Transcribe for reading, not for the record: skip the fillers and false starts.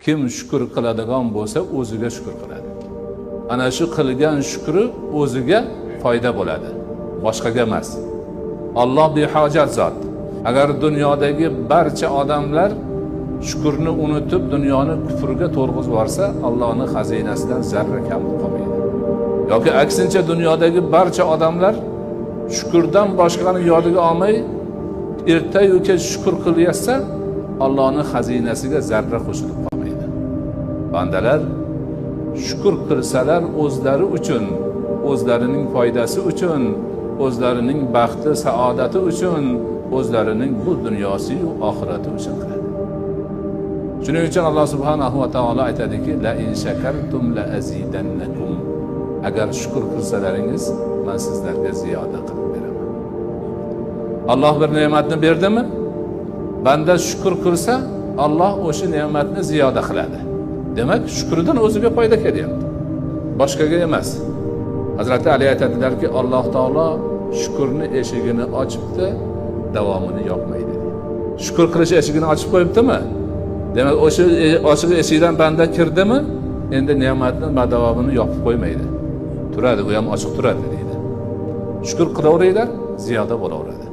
kim shukr qiladigan bo'lsa o'ziga shukr qiladi. Ana shu qilgan shukri o'ziga foyda bo'ladi, boshqaga emas. Alloh behojat zot. Agar dunyodagi barcha odamlar shukrni unutib dunyoni kufrga to'rg'izib yuborsa, Allohning xazinasidan zarra kam qolmaydi. Yoki aksincha dunyodagi barcha odamlar shukrdan boshqani yodiga olmay ertayu kech shukr qilyapsa, Allohning xazinasiga zarra qo'shilib qolmaydi. Bandalar shukr qilsalar o'zlari uchun, o'zlarining foydasi uchun, o'zlarining baxti, saodati uchun, o'zlarining bu dunyosi va oxirati uchun qiladi. Shuning uchun Alloh subhanahu va taolo aytadiki, la in shakartum la azidannakum. Agar shukr qilsalaringiz, men sizlarga ziyoda qilib beraman. Alloh bir ne'matni berdimi? Banda shukr qilsa, Alloh o'sha ne'matni ziyoda qiladi. Demak, shukrdan o'ziga foyda kelyapti, boshqaga emas. Hazrat Ali aytadilarki, Alloh taolo shukrni eshigini ochibdi, davomini yopmaydi. Shukr qilish eshigini ochib qo'yibdimi? Demak, o'sha ochiq eshikdan banda kirdimi, endi ne'matni davomini yopib qo'ymaydi. Turadi, u ham ochiq turadi deydi. Shukr qilaveringlar, ziyoda bo'laveradi.